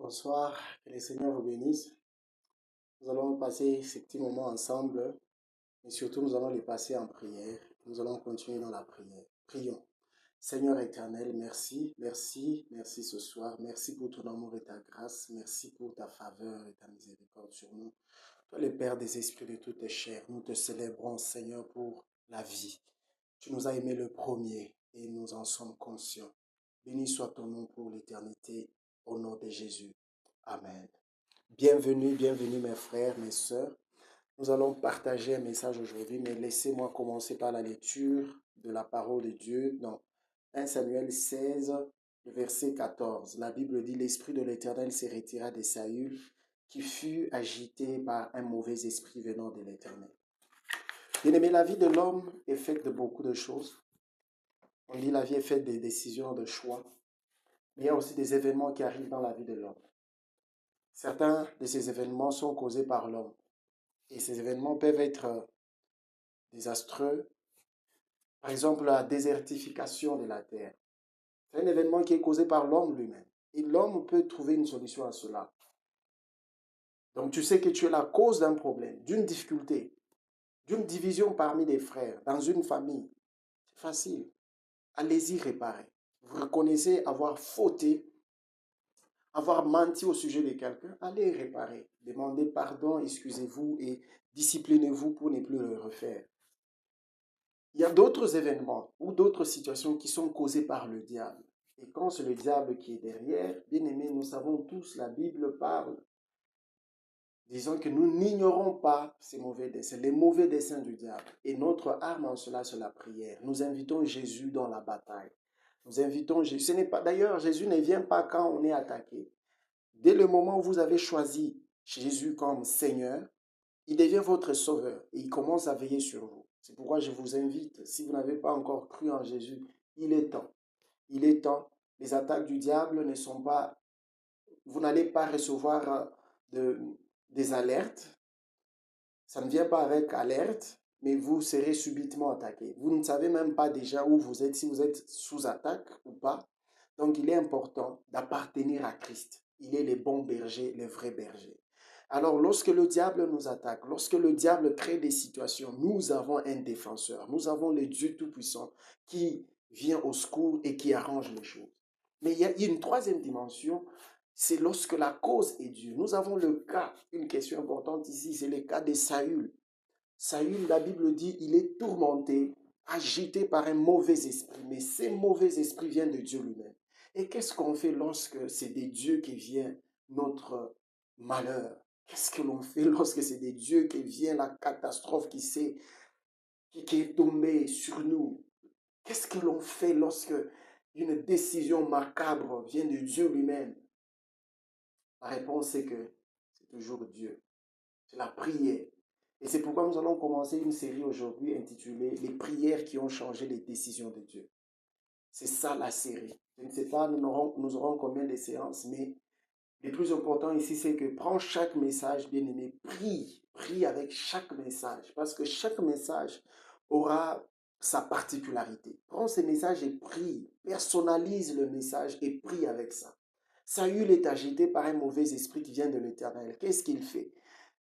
Bonsoir, que le Seigneur vous bénisse. Nous allons passer ces petits moments ensemble, mais surtout nous allons les passer en prière. Nous allons continuer dans la prière. Prions. Seigneur éternel, merci, merci, merci ce soir. Merci pour ton amour et ta grâce. Merci pour ta faveur et ta miséricorde sur nous. Toi, le Père des esprits de toutes tes chairs, nous te célébrons, Seigneur, pour la vie. Tu nous as aimés le premier et nous en sommes conscients. Béni soit ton nom pour l'éternité, au nom de Jésus. Amen. Bienvenue, bienvenue mes frères, mes sœurs. Nous allons partager un message aujourd'hui, mais laissez-moi commencer par la lecture de la parole de Dieu dans 1 Samuel 16, le verset 14. La Bible dit, l'Esprit de l'Éternel se retira de Saül, qui fut agité par un mauvais esprit venant de l'Éternel. Bien-aimé, la vie de l'homme est faite de beaucoup de choses. On dit la vie est faite des décisions, de choix. Mais il y a aussi des événements qui arrivent dans la vie de l'homme. Certains de ces événements sont causés par l'homme. Et ces événements peuvent être désastreux. Par exemple, la désertification de la terre. C'est un événement qui est causé par l'homme lui-même. Et l'homme peut trouver une solution à cela. Donc tu sais que tu es la cause d'un problème, d'une difficulté, d'une division parmi des frères, dans une famille. C'est facile. Allez-y réparer. Vous reconnaissez avoir fauté, avoir menti au sujet de quelqu'un, allez réparer. Demandez pardon, excusez-vous et disciplinez-vous pour ne plus le refaire. Il y a d'autres événements ou d'autres situations qui sont causées par le diable. Et quand c'est le diable qui est derrière, bien aimé, nous savons tous, la Bible parle. Disons que nous n'ignorons pas ces mauvais desseins, les mauvais desseins du diable. Et notre arme en cela, c'est la prière. Nous invitons Jésus dans la bataille. Nous invitons Jésus. Ce n'est pas, d'ailleurs, Jésus ne vient pas quand on est attaqué. Dès le moment où vous avez choisi Jésus comme Seigneur, il devient votre sauveur et il commence à veiller sur vous. C'est pourquoi je vous invite, si vous n'avez pas encore cru en Jésus, il est temps. Il est temps. Les attaques du diable ne sont pas... Vous n'allez pas recevoir des alertes. Ça ne vient pas avec alerte, mais vous serez subitement attaqué. Vous ne savez même pas déjà où vous êtes, si vous êtes sous attaque ou pas. Donc, il est important d'appartenir à Christ. Il est le bon berger, le vrai berger. Alors, lorsque le diable nous attaque, lorsque le diable crée des situations, nous avons un défenseur. Nous avons le Dieu Tout-Puissant qui vient au secours et qui arrange les choses. Mais il y a une troisième dimension, c'est lorsque la cause est Dieu. Nous avons le cas, une question importante ici, c'est le cas de Saül. Saül, la Bible dit, il est tourmenté, agité par un mauvais esprit. Mais ces mauvais esprits viennent de Dieu lui-même. Et qu'est-ce qu'on fait lorsque c'est des dieux qui viennent notre malheur? Qu'est-ce que l'on fait lorsque c'est des dieux qui viennent la catastrophe qui est tombée sur nous? Qu'est-ce que l'on fait lorsque une décision macabre vient de Dieu lui-même? La réponse c'est que c'est toujours Dieu. C'est la prière. Et c'est pourquoi nous allons commencer une série aujourd'hui intitulée Les prières qui ont changé les décisions de Dieu. C'est ça la série. Je ne sais pas, nous aurons combien de séances, mais le plus important ici, c'est que prends chaque message, bien-aimé, prie. Prie avec chaque message, parce que chaque message aura sa particularité. Prends ces messages et prie. Personnalise le message et prie avec ça. Saül est agité par un mauvais esprit qui vient de l'Éternel. Qu'est-ce qu'il fait?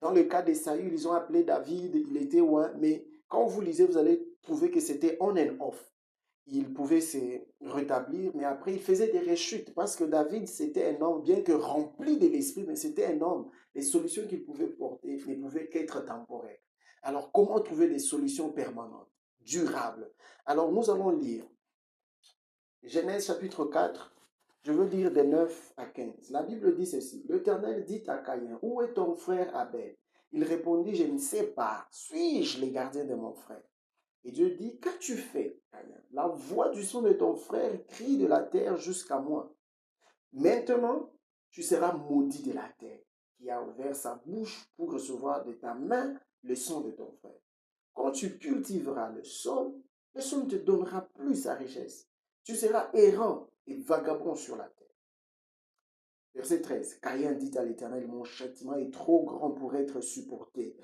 Dans le cas de Saül, ils ont appelé David, il était loin, mais quand vous lisez, vous allez trouver que c'était on and off. Il pouvait se rétablir, mais après il faisait des rechutes parce que David, c'était un homme, bien que rempli de l'esprit, mais c'était un homme. Les solutions qu'il pouvait porter ne pouvaient qu'être temporaires. Alors, comment trouver des solutions permanentes, durables? Alors, nous allons lire Genèse chapitre 4, je veux dire de 9 à 15. La Bible dit ceci. L'Éternel dit à Caïn, où est ton frère Abel? Il répondit, je ne sais pas. Suis-je le gardien de mon frère? Et Dieu dit, qu'as-tu fait, Caïn? La voix du son de ton frère crie de la terre jusqu'à moi. Maintenant, tu seras maudit de la terre, qui a ouvert sa bouche pour recevoir de ta main le son de ton frère. Quand tu cultiveras le sol te donnera plus sa richesse. Tu seras errant et vagabond sur la terre. Verset 13. Caïn dit à l'Éternel, mon châtiment est trop grand pour être supporté.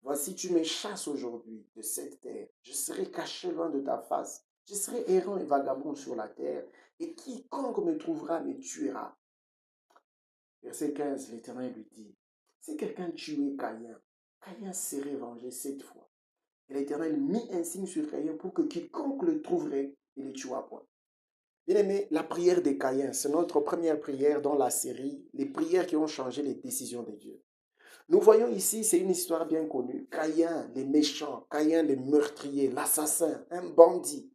Voici, tu me chasses aujourd'hui de cette terre. Je serai caché loin de ta face. Je serai errant et vagabond sur la terre. Et quiconque me trouvera me tuera. Verset 15, l'Éternel lui dit, si quelqu'un tuait Caïn, Caïn serait vengé 7 fois. Et l'Éternel mit un signe sur Caïn pour que quiconque le trouverait, il le tuera point. Bien-aimé, la prière de Caïn, c'est notre première prière dans la série, les prières qui ont changé les décisions de Dieu. Nous voyons ici, c'est une histoire bien connue. Caïn, les méchants, Caïn, les meurtriers, l'assassin, un bandit.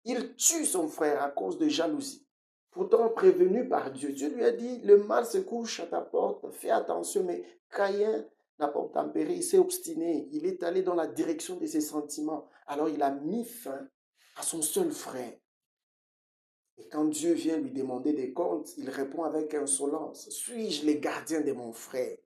Il tue son frère à cause de jalousie. Pourtant prévenu par Dieu, Dieu lui a dit, le mal se couche à ta porte, fais attention, mais Caïn n'a pas tempéré, il s'est obstiné, il est allé dans la direction de ses sentiments. Alors il a mis fin à son seul frère. Et quand Dieu vient lui demander des comptes, il répond avec insolence, suis-je le gardien de mon frère?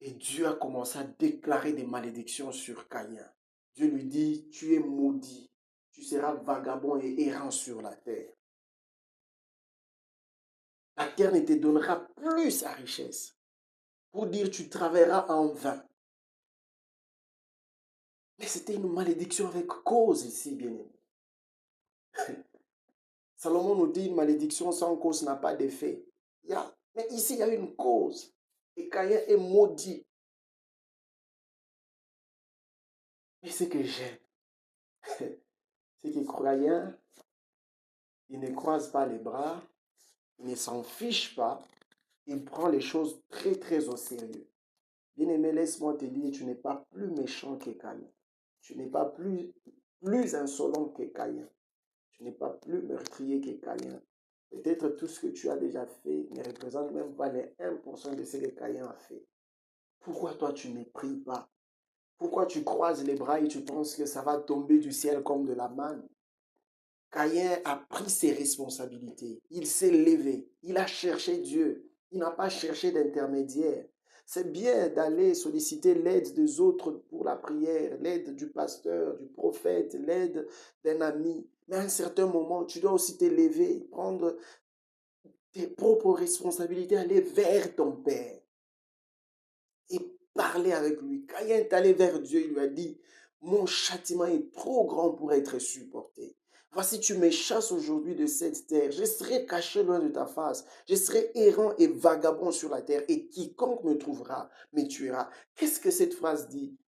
Et Dieu a commencé à déclarer des malédictions sur Caïn. Dieu lui dit, tu es maudit, tu seras vagabond et errant sur la terre. La terre ne te donnera plus sa richesse. Pour dire, tu travailleras en vain. Mais c'était une malédiction avec cause ici, bien-aimé. Salomon nous dit, une malédiction sans cause n'a pas d'effet. Mais ici, il y a une cause. Et Caïn est maudit. Mais ce que j'aime, c'est que Caïn, il ne croise pas les bras, il ne s'en fiche pas, il prend les choses très très au sérieux. Bien-aimé, laisse-moi te dire, tu n'es pas plus méchant que Caïn. Tu n'es pas plus insolent que Caïn. Tu n'es pas plus meurtrier que Caïn. Peut-être tout ce que tu as déjà fait ne représente même pas les 1% de ce que Caïn a fait. Pourquoi toi tu ne pries pas? Pourquoi tu croises les bras et tu penses que ça va tomber du ciel comme de la manne? Caïn a pris ses responsabilités. Il s'est levé. Il a cherché Dieu. Il n'a pas cherché d'intermédiaire. C'est bien d'aller solliciter l'aide des autres pour la prière, l'aide du pasteur, du prophète, l'aide d'un ami. Mais à un certain moment, tu dois aussi te lever, prendre tes propres responsabilités, aller vers ton Père et parler avec lui. Caïn est allé vers Dieu, il lui a dit, mon châtiment est trop grand pour être supporté. Voici, tu me chasses aujourd'hui de cette terre. Je serai caché loin de ta face. Je serai errant et vagabond sur la terre. Et quiconque me trouvera, me tuera. Qu'est-ce que cette phrase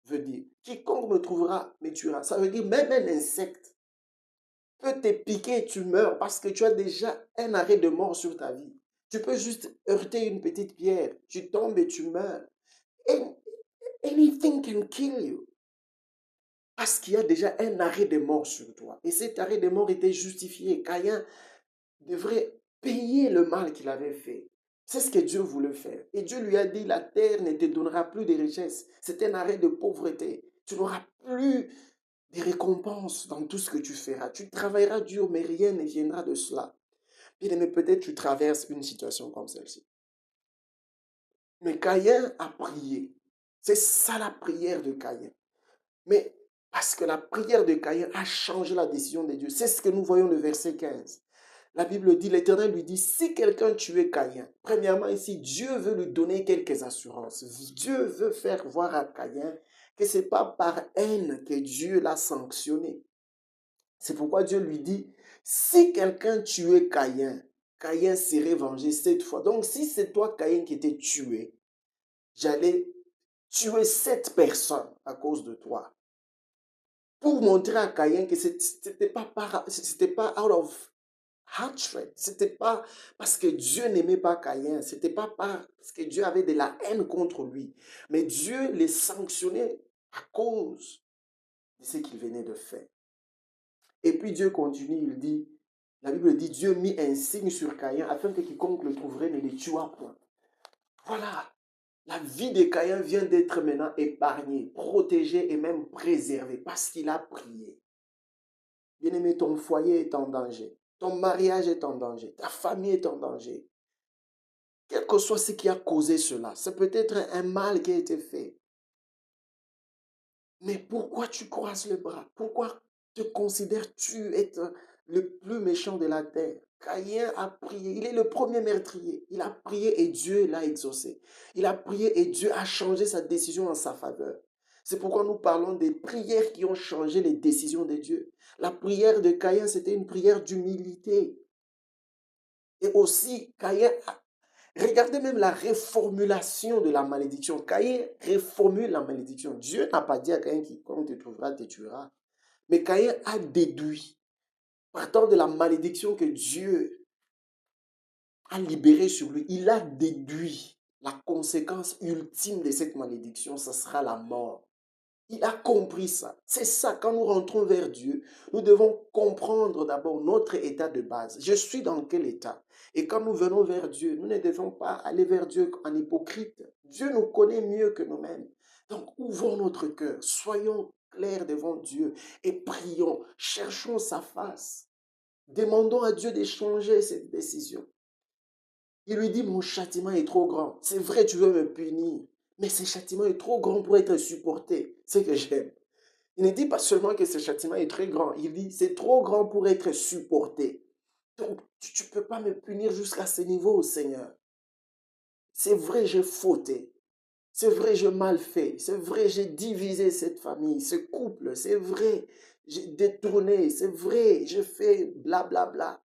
veut dire? Quiconque me trouvera, me tuera. Ça veut dire même un insecte peut te piquer et tu meurs parce que tu as déjà un arrêt de mort sur ta vie. Tu peux juste heurter une petite pierre. Tu tombes et tu meurs. Anything can kill you. Parce qu'il y a déjà un arrêt de mort sur toi. Et cet arrêt de mort était justifié. Caïn devrait payer le mal qu'il avait fait. C'est ce que Dieu voulait faire. Et Dieu lui a dit, la terre ne te donnera plus de richesses. C'est un arrêt de pauvreté. Tu n'auras plus de récompenses dans tout ce que tu feras. Tu travailleras dur, mais rien ne viendra de cela. Bien aimé, peut-être tu traverses une situation comme celle-ci. Mais Caïn a prié. C'est ça la prière de Caïn. Mais parce que la prière de Caïn a changé la décision de Dieu. C'est ce que nous voyons le verset 15. La Bible dit, l'Éternel lui dit, si quelqu'un tuait Caïn, premièrement ici, Dieu veut lui donner quelques assurances. Dieu veut faire voir à Caïn que ce n'est pas par haine que Dieu l'a sanctionné. C'est pourquoi Dieu lui dit, si quelqu'un tuait Caïn, Caïn serait vengé 7 fois. Donc si c'est toi, Caïn, qui étais tué, j'allais tuer 7 personnes à cause de toi. Pour montrer à Caïn que c'était pas out of hatred. C'était pas parce que Dieu n'aimait pas Caïn. C'était pas parce que Dieu avait de la haine contre lui. Mais Dieu les sanctionnait à cause de ce qu'il venait de faire. Et puis Dieu continue, il dit, la Bible dit, Dieu mit un signe sur Caïn afin que quiconque le trouverait ne le tuât point. Voilà. La vie de Caïn vient d'être maintenant épargnée, protégée et même préservée parce qu'il a prié. Bien-aimé, ton foyer est en danger. Ton mariage est en danger. Ta famille est en danger. Quel que soit ce qui a causé cela, c'est peut-être un mal qui a été fait. Mais pourquoi tu croises le bras? Pourquoi te considères-tu être le plus méchant de la terre? Caïn a prié, il est le premier meurtrier. Il a prié et Dieu l'a exaucé. Il a prié et Dieu a changé sa décision en sa faveur. C'est pourquoi nous parlons des prières qui ont changé les décisions de Dieu. La prière de Caïn, c'était une prière d'humilité. Et aussi, Caïn a... Regardez même la réformulation de la malédiction. Caïn réformule la malédiction. Dieu n'a pas dit à Caïn qui, comme te trouvera, te tuera. Mais Caïn a déduit, partant de la malédiction que Dieu a libérée sur lui, il a déduit la conséquence ultime de cette malédiction, ce sera la mort. Il a compris ça. C'est ça, quand nous rentrons vers Dieu, nous devons comprendre d'abord notre état de base. Je suis dans quel état? Et quand nous venons vers Dieu, nous ne devons pas aller vers Dieu en hypocrite. Dieu nous connaît mieux que nous-mêmes. Donc, ouvrons notre cœur, soyons clairs devant Dieu et prions, cherchons sa face. Demandons à Dieu d'échanger cette décision. Il lui dit, mon châtiment est trop grand. C'est vrai, tu veux me punir, mais ce châtiment est trop grand pour être supporté. C'est ce que j'aime. Il ne dit pas seulement que ce châtiment est très grand. Il dit, c'est trop grand pour être supporté. Donc, tu ne peux pas me punir jusqu'à ce niveau, Seigneur. C'est vrai, j'ai fauté. C'est vrai, j'ai mal fait. C'est vrai, j'ai divisé cette famille, ce couple. C'est vrai, j'ai détourné. C'est vrai, j'ai fait blablabla. Bla, bla.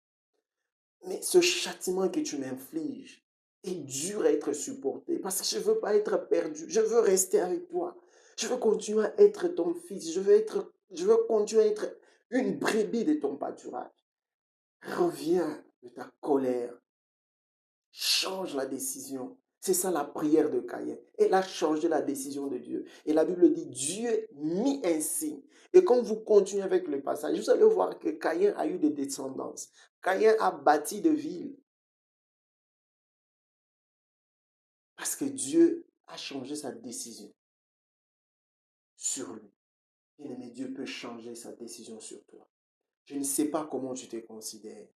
Mais ce châtiment que tu m'infliges est dur à être supporté parce que je ne veux pas être perdu. Je veux rester avec toi. Je veux continuer à être ton fils. Je veux continuer à être une brebis de ton pâturage. Reviens de ta colère. Change la décision. C'est ça la prière de Caïn. Elle a changé la décision de Dieu. Et la Bible dit, Dieu mit un signe. Et quand vous continuez avec le passage, vous allez voir que Caïn a eu des descendances. Caïn a bâti de villes. Parce que Dieu a changé sa décision sur lui. Bien-aimé, Dieu peut changer sa décision sur toi. Je ne sais pas comment tu te considères.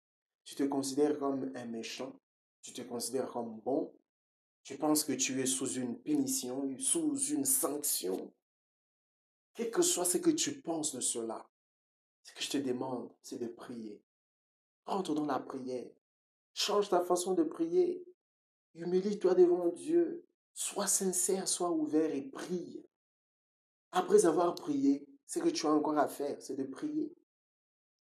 Tu te considères comme un méchant. Tu te considères comme bon. Tu penses que tu es sous une punition, sous une sanction. Quel que soit ce que tu penses de cela, ce que je te demande, c'est de prier. Rentre dans la prière. Change ta façon de prier. Humilie-toi devant Dieu. Sois sincère, sois ouvert et prie. Après avoir prié, ce que tu as encore à faire, c'est de prier.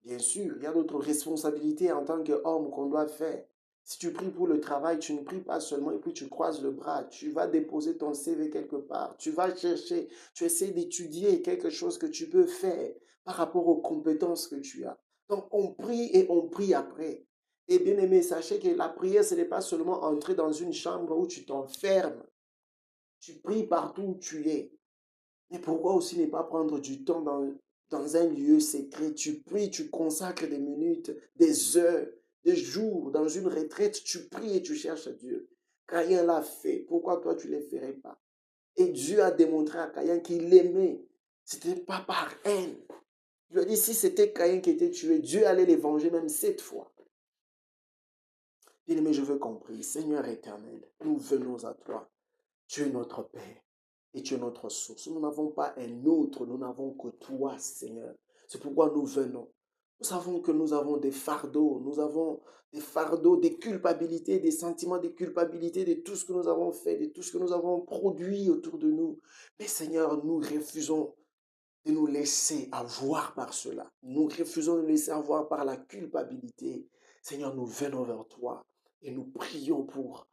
Bien sûr, il y a d'autres responsabilités en tant qu'homme qu'on doit faire. Si tu pries pour le travail, tu ne pries pas seulement et puis tu croises le bras. Tu vas déposer ton CV quelque part. Tu vas chercher, tu essaies d'étudier quelque chose que tu peux faire par rapport aux compétences que tu as. Donc, on prie et on prie après. Et bien aimé, sachez que la prière, ce n'est pas seulement entrer dans une chambre où tu t'enfermes. Tu pries partout où tu es. Mais pourquoi aussi ne pas prendre du temps dans un lieu secret? Tu pries, tu consacres des minutes, des heures, des jours, dans une retraite, tu pries et tu cherches Dieu. Caïn l'a fait, pourquoi toi tu ne le ferais pas? Et Dieu a démontré à Caïn qu'il l'aimait. Ce n'était pas par haine. Il lui a dit, si c'était Caïn qui était tué, Dieu allait les venger même 7 fois. Bien-aimé, je veux comprendre. Seigneur éternel, nous venons à toi. Tu es notre Père et tu es notre source. Nous n'avons pas un autre, nous n'avons que toi, Seigneur. C'est pourquoi nous venons. Nous savons que nous avons des fardeaux, des culpabilités, des sentiments de culpabilité de tout ce que nous avons fait, de tout ce que nous avons produit autour de nous. Mais Seigneur, nous refusons de nous laisser avoir par cela. Nous refusons de nous laisser avoir par la culpabilité. Seigneur, nous venons vers toi et nous prions pour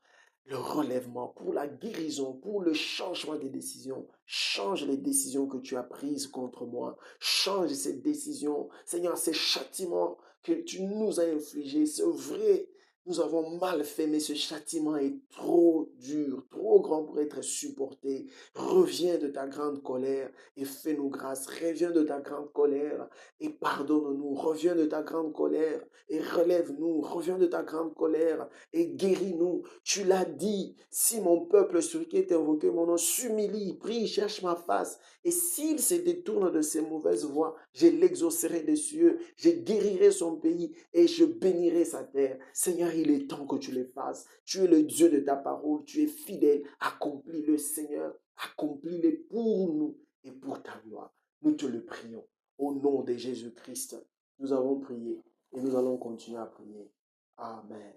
le relèvement, pour la guérison, pour le changement des décisions. Change les décisions que tu as prises contre moi. Change ces décisions. Seigneur, ces châtiments que tu nous as infligés, c'est vrai. Nous avons mal fait, mais ce châtiment est trop dur, trop grand pour être supporté. Reviens de ta grande colère et fais-nous grâce. Reviens de ta grande colère et pardonne-nous. Reviens de ta grande colère et relève-nous. Reviens de ta grande colère et guéris-nous. Tu l'as dit, si mon peuple sur qui est invoqué mon nom s'humilie, prie, cherche ma face, et s'il se détourne de ses mauvaises voies, je l'exaucerai des cieux, je guérirai son pays et je bénirai sa terre. Seigneur, il est temps que tu le fasses. Tu es le Dieu de ta parole, tu es fidèle. Accomplis-le, Seigneur. Accomplis-le pour nous et pour ta gloire. Nous te le prions. Au nom de Jésus-Christ, nous avons prié et nous allons continuer à prier. Amen.